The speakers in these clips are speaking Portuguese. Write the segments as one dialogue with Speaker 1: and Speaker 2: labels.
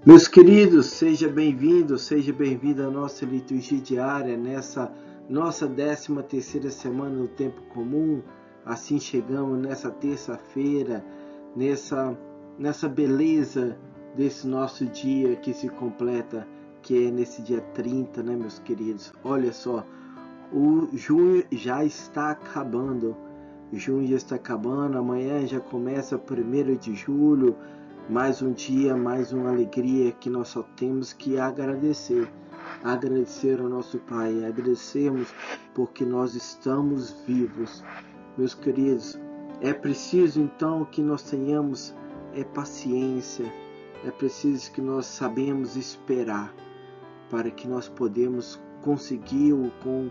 Speaker 1: Meus queridos, seja bem-vindo à nossa liturgia diária, nessa nossa 13ª semana do tempo comum. Assim chegamos nessa terça-feira, nessa beleza desse nosso dia que se completa, que é nesse dia 30, né, meus queridos? Olha só, o junho já está acabando. Amanhã já começa o 1º de julho, mais um dia, mais uma alegria que nós só temos que agradecer. Agradecer ao nosso Pai, agradecermos porque nós estamos vivos. Meus queridos, é preciso então que nós tenhamos paciência, é preciso que nós sabemos esperar para que nós podemos conseguir com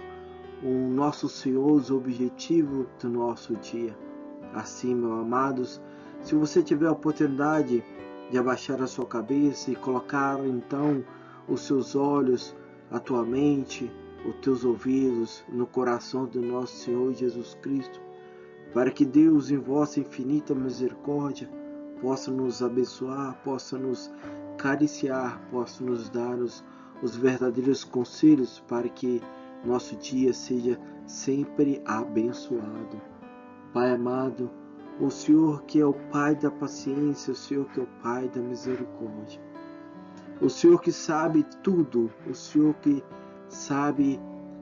Speaker 1: o nosso ansioso objetivo do nosso dia. Assim, meus amados, se você tiver a oportunidade de abaixar a sua cabeça e colocar então os seus olhos, a tua mente, os teus ouvidos no coração do nosso Senhor Jesus Cristo, para que Deus, em vossa infinita misericórdia, possa nos abençoar, possa nos cariciar, possa nos dar os verdadeiros conselhos para que nosso dia seja sempre abençoado. Pai amado, o Senhor que é o Pai da paciência, o Senhor que é o Pai da misericórdia, o Senhor que sabe tudo, o Senhor que sabe,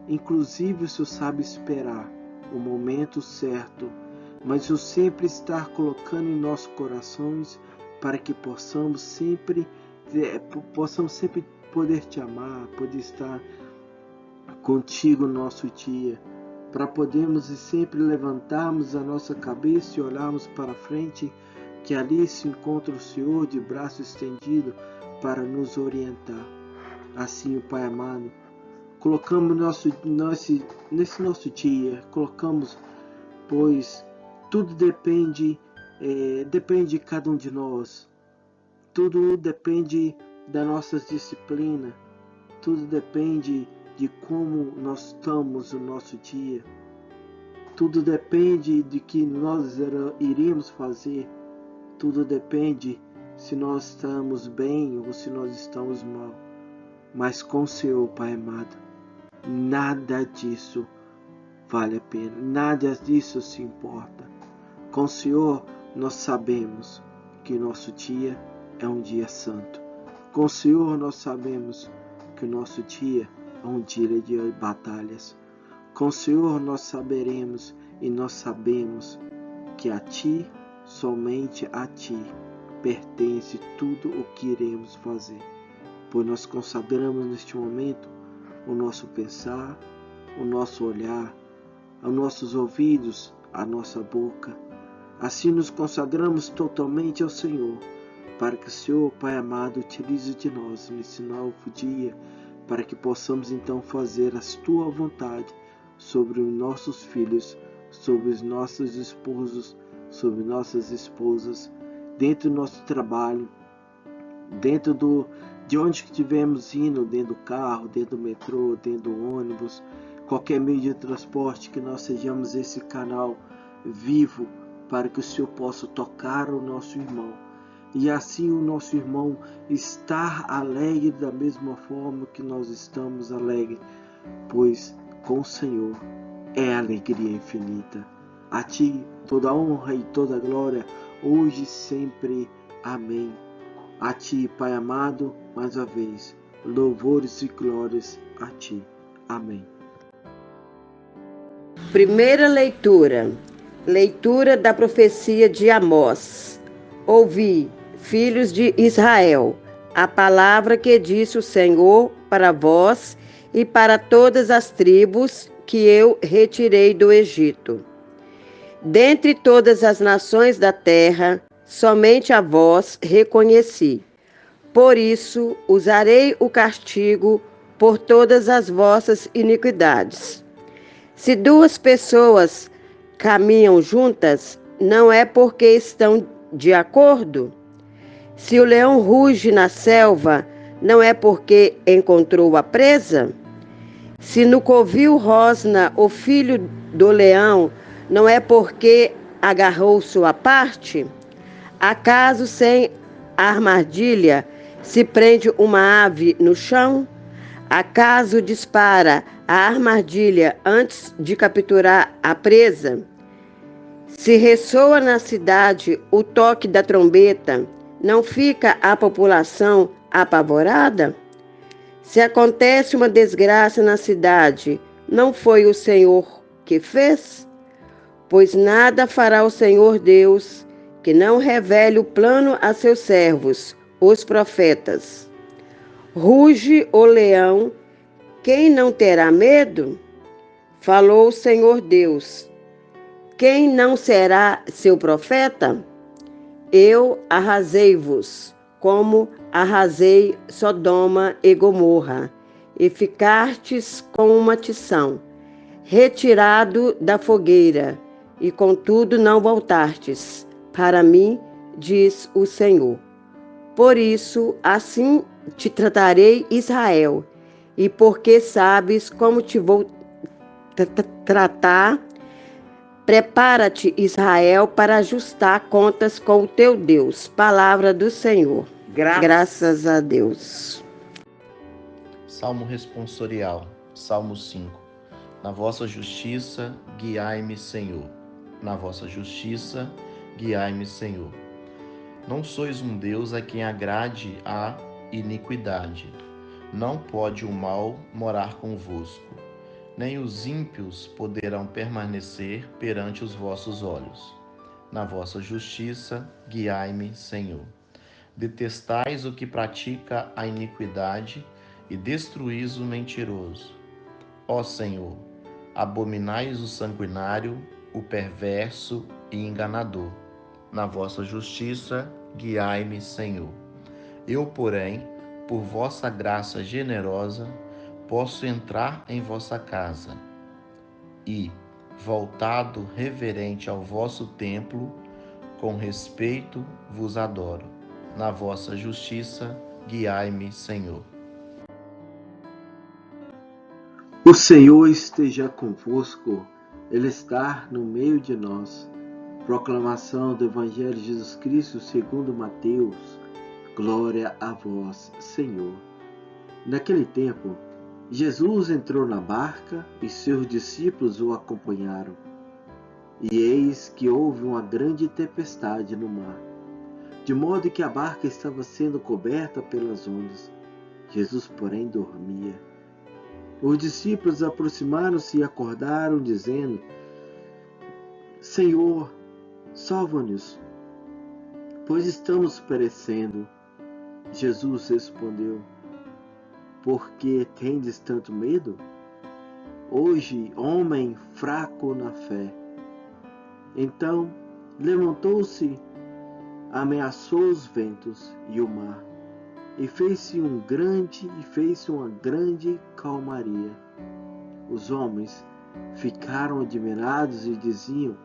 Speaker 1: inclusive o Senhor sabe esperar o momento certo, mas o sempre estar colocando em nossos corações para que possamos sempre poder te amar, poder estar contigo no nosso dia, para podermos sempre levantarmos a nossa cabeça e olharmos para frente, que ali se encontra o Senhor de braço estendido para nos orientar. Assim, o Pai amado, colocamos nesse nosso dia, pois tudo depende de cada um de nós, tudo depende da nossa disciplina, tudo depende de como nós estamos no nosso dia. Tudo depende de que nós iremos fazer. Tudo depende se nós estamos bem ou se nós estamos mal. Mas com o Senhor, Pai amado, nada disso vale a pena. Nada disso se importa. Com o Senhor, nós sabemos que nosso dia é um dia santo. Com o Senhor, nós sabemos que o nosso dia é um dia de batalhas. Com o Senhor nós saberemos e nós sabemos que a Ti, somente a Ti, pertence tudo o que iremos fazer. Pois nós consagramos neste momento o nosso pensar, o nosso olhar, os nossos ouvidos, a nossa boca. Assim nos consagramos totalmente ao Senhor, para que o Senhor, Pai amado, utilize de nós nesse novo dia, para que possamos então fazer a Tua vontade sobre os nossos filhos, sobre os nossos esposos, sobre nossas esposas, dentro do nosso trabalho, dentro de onde que estivermos indo, dentro do carro, dentro do metrô, dentro do ônibus, qualquer meio de transporte, que nós sejamos esse canal vivo para que o Senhor possa tocar o nosso irmão. E assim o nosso irmão estar alegre da mesma forma que nós estamos alegres, pois com o Senhor é alegria infinita. A Ti toda honra e toda glória, hoje e sempre. Amém. A Ti, Pai amado, mais uma vez, louvores e glórias a Ti. Amém.
Speaker 2: Primeira leitura. Leitura da profecia de Amós. Ouvi, filhos de Israel, a palavra que disse o Senhor para vós e para todas as tribos que eu retirei do Egito. Dentre todas as nações da terra, somente a vós reconheci. Por isso usarei o castigo por todas as vossas iniquidades. Se duas pessoas caminham juntas, não é porque estão de acordo? Se o leão ruge na selva, não é porque encontrou a presa? Se no covil rosna o filho do leão, não é porque agarrou sua parte? Acaso sem armadilha Se prende uma ave no chão? Acaso dispara a armadilha antes de capturar a presa? Se ressoa na cidade o toque da trombeta, não fica a população apavorada? Se acontece uma desgraça na cidade, não foi o Senhor que fez? Pois nada fará o Senhor Deus que não revele o plano a seus servos, os profetas. Ruge o leão, quem não terá medo? Falou o Senhor Deus. Quem não será seu profeta? Eu arrasei-vos, como arrasei Sodoma e Gomorra, e ficastes com uma tição, retirado da fogueira, e contudo não voltastes para mim, diz o Senhor. Por isso, assim te tratarei, Israel, e porque sabes como te vou tratar, prepara-te, Israel, para ajustar contas com o teu Deus. Palavra do Senhor. Graças a Deus.
Speaker 3: Salmo responsorial, Salmo 5. Na vossa justiça, guiai-me, Senhor. Na vossa justiça, guiai-me, Senhor. Não sois um Deus a quem agrade a iniquidade. Não pode o mal morar convosco, nem os ímpios poderão permanecer perante os vossos olhos. Na vossa justiça, guiai-me, Senhor. Detestais o que pratica a iniquidade e destruís o mentiroso. Ó Senhor, abominais o sanguinário, o perverso e enganador. Na vossa justiça, guiai-me, Senhor. Eu, porém, por vossa graça generosa, posso entrar em vossa casa e, voltado reverente ao vosso templo, com respeito vos adoro. Na vossa justiça, guiai-me, Senhor.
Speaker 1: O Senhor esteja convosco, Ele está no meio de nós. Proclamação do Evangelho de Jesus Cristo segundo Mateus. Glória a vós, Senhor. Naquele tempo, Jesus entrou na barca e seus discípulos o acompanharam. E eis que houve uma grande tempestade no mar, de modo que a barca estava sendo coberta pelas ondas. Jesus, porém, dormia. Os discípulos aproximaram-se e acordaram, dizendo: Senhor, salva-nos, pois estamos perecendo. Jesus respondeu: Por que tendes tanto medo? Hoje, homem fraco na fé. Então levantou-se, ameaçou os ventos e o mar, e fez-se uma grande calmaria. Os homens ficaram admirados e diziam: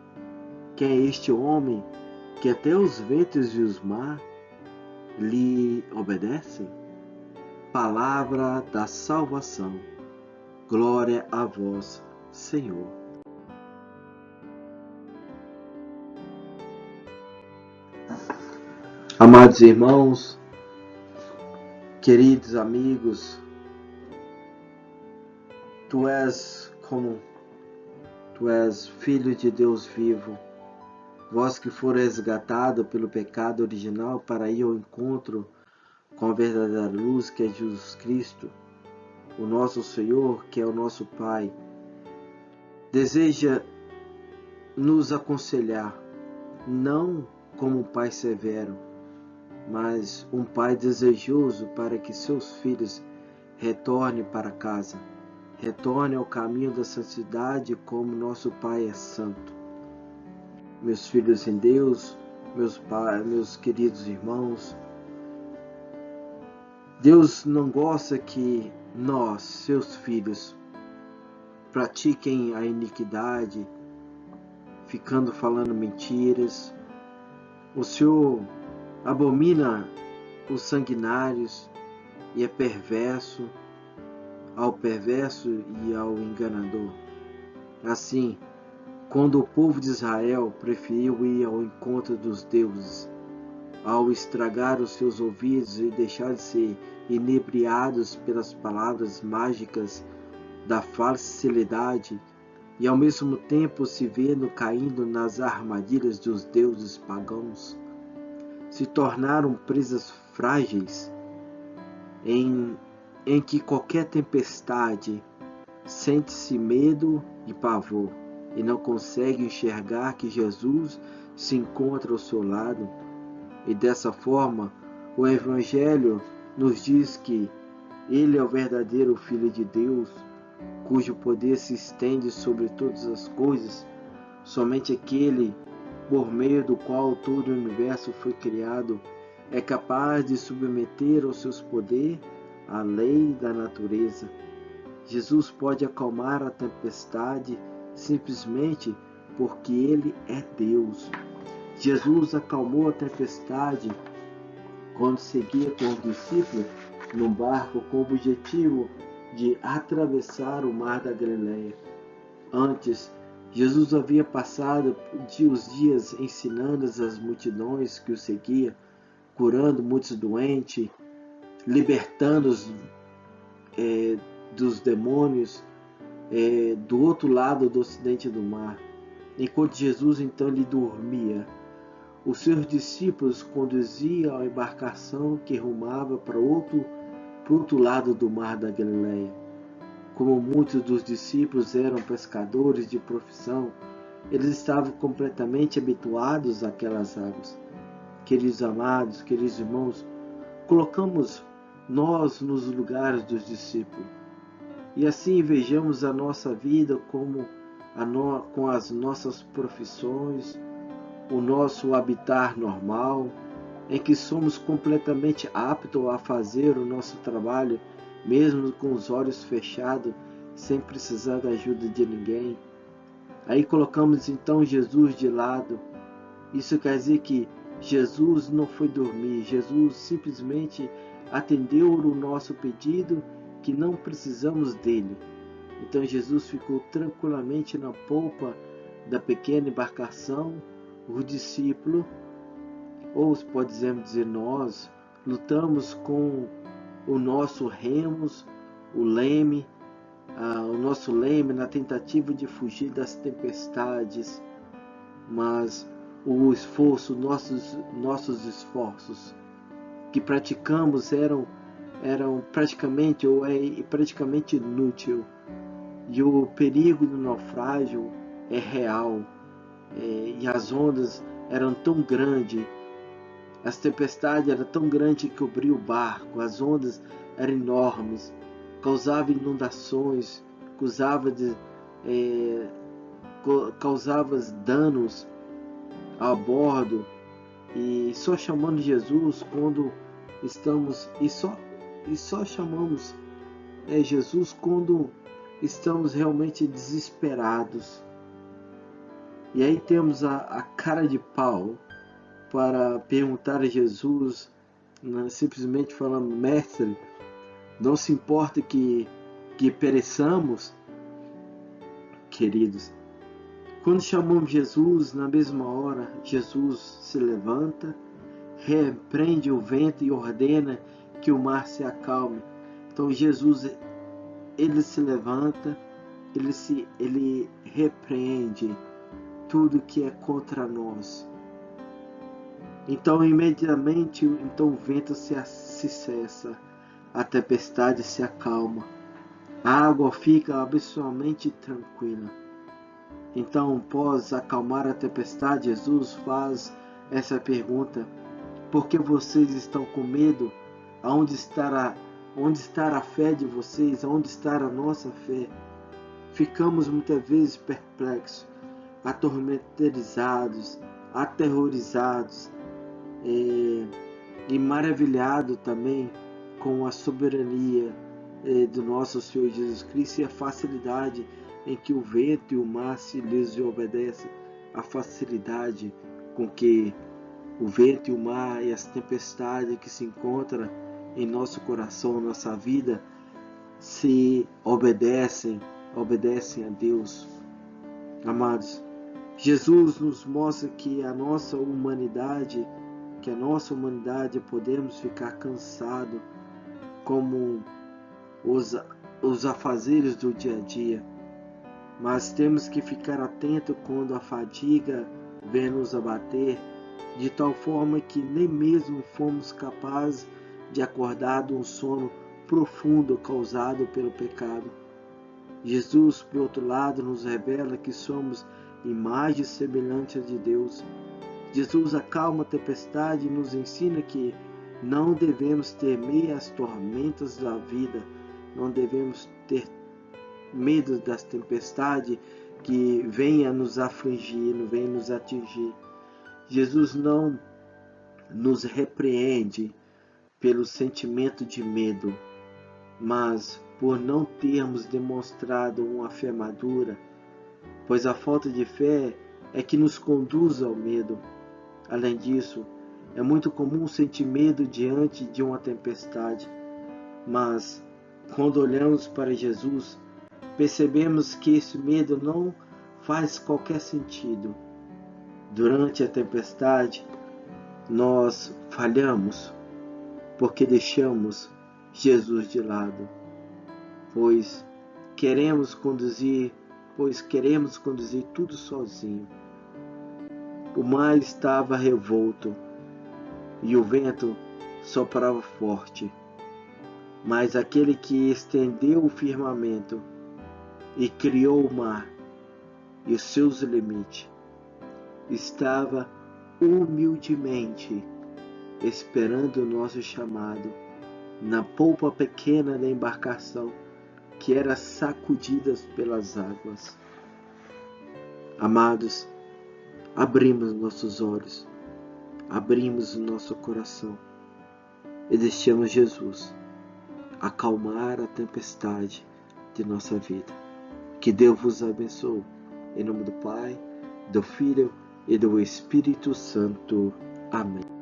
Speaker 1: Quem é este homem que até os ventos e os mar lhe obedecem? Palavra da salvação. Glória a vós, Senhor. Amados irmãos, queridos amigos, Tu és filho de Deus vivo, vós que foram resgatados pelo pecado original para ir ao encontro com a verdadeira luz que é Jesus Cristo, o nosso Senhor, que é o nosso Pai, deseja nos aconselhar, não como um Pai severo, mas um Pai desejoso para que seus filhos retornem para casa, retornem ao caminho da santidade como nosso Pai é santo. Meus filhos em Deus, meus queridos irmãos, Deus não gosta que nós, seus filhos, pratiquem a iniquidade, ficando falando mentiras. O Senhor abomina os sanguinários e é perverso ao perverso e ao enganador. Assim, quando o povo de Israel preferiu ir ao encontro dos deuses, ao estragar os seus ouvidos e deixar de ser inebriados pelas palavras mágicas da facilidade, e ao mesmo tempo se vendo caindo nas armadilhas dos deuses pagãos, se tornaram presas frágeis em que qualquer tempestade sente-se medo e pavor e não consegue enxergar que Jesus se encontra ao seu lado. E dessa forma, o Evangelho nos diz que Ele é o verdadeiro Filho de Deus, cujo poder se estende sobre todas as coisas. Somente aquele por meio do qual todo o universo foi criado é capaz de submeter aos seus poderes a lei da natureza. Jesus pode acalmar a tempestade simplesmente porque Ele é Deus. Jesus acalmou a tempestade quando seguia com os discípulos num barco com o objetivo de atravessar o mar da Galileia. Antes, Jesus havia passado os dias ensinando as multidões que o seguiam, curando muitos doentes, libertando-os dos demônios do outro lado do ocidente do mar. Enquanto Jesus então lhe dormia, os seus discípulos conduziam a embarcação que rumava para o outro lado do mar da Galileia. Como muitos dos discípulos eram pescadores de profissão, eles estavam completamente habituados àquelas águas. Queridos amados, queridos irmãos, colocamos nós nos lugares dos discípulos e assim vejamos a nossa vida com as nossas profissões, o nosso habitar normal, em que somos completamente aptos a fazer o nosso trabalho, mesmo com os olhos fechados, sem precisar da ajuda de ninguém. Aí colocamos então Jesus de lado. Isso quer dizer que Jesus não foi dormir, Jesus simplesmente atendeu o nosso pedido, que não precisamos dele. Então Jesus ficou tranquilamente na polpa da pequena embarcação. O discípulo, ou podemos dizer nós, lutamos com o nosso remos, o nosso leme na tentativa de fugir das tempestades, mas o esforço, nossos esforços que praticamos eram praticamente praticamente inútil, e o perigo do naufrágio é real. E as ondas eram tão grandes, as tempestades eram tão grandes que cobriam o barco, as ondas eram enormes, causavam inundações, causavam danos a bordo, e só chamando Jesus quando estamos, só chamamos Jesus quando estamos realmente desesperados. E aí temos a cara de pau para perguntar a Jesus, simplesmente falando: mestre, não se importa que pereçamos? Queridos, quando chamamos Jesus, na mesma hora, Jesus se levanta, repreende o vento e ordena que o mar se acalme. Então Jesus, ele se levanta, ele repreende tudo que é contra nós. Então imediatamente o vento se cessa, a tempestade se acalma, a água fica absolutamente tranquila. Então, após acalmar a tempestade, Jesus faz essa pergunta: por que vocês estão com medo? Onde estará a fé de vocês? Onde está a nossa fé? Ficamos muitas vezes perplexos, atormentados, aterrorizados e maravilhados também com a soberania do nosso Senhor Jesus Cristo e a facilidade em que o vento e o mar se lhes obedecem, a facilidade com que o vento e o mar e as tempestades que se encontram em nosso coração, nossa vida, se obedecem a Deus. Amados, Jesus nos mostra que a nossa humanidade, que a nossa humanidade podemos ficar cansado como os afazeres do dia a dia, mas temos que ficar atento quando a fadiga vem nos abater, de tal forma que nem mesmo fomos capazes de acordar de um sono profundo causado pelo pecado. Jesus, por outro lado, nos revela que somos imagem e semelhança de Deus. Jesus acalma a tempestade e nos ensina que não devemos temer as tormentas da vida, não devemos ter medo das tempestades que venham nos afligir, venham nos atingir. Jesus não nos repreende pelo sentimento de medo, mas por não termos demonstrado uma fé madura, pois a falta de fé é que nos conduz ao medo. Além disso, é muito comum sentir medo diante de uma tempestade, mas quando olhamos para Jesus, percebemos que esse medo não faz qualquer sentido. Durante a tempestade, nós falhamos porque deixamos Jesus de lado, pois queremos conduzir tudo sozinho. O mar estava revolto e o vento soprava forte, mas aquele que estendeu o firmamento e criou o mar e os seus limites estava humildemente esperando o nosso chamado na polpa pequena da embarcação que era sacudida pelas águas. Amados, abrimos nossos olhos, abrimos o nosso coração e deixamos Jesus acalmar a tempestade de nossa vida. Que Deus vos abençoe. Em nome do Pai, do Filho e do Espírito Santo. Amém.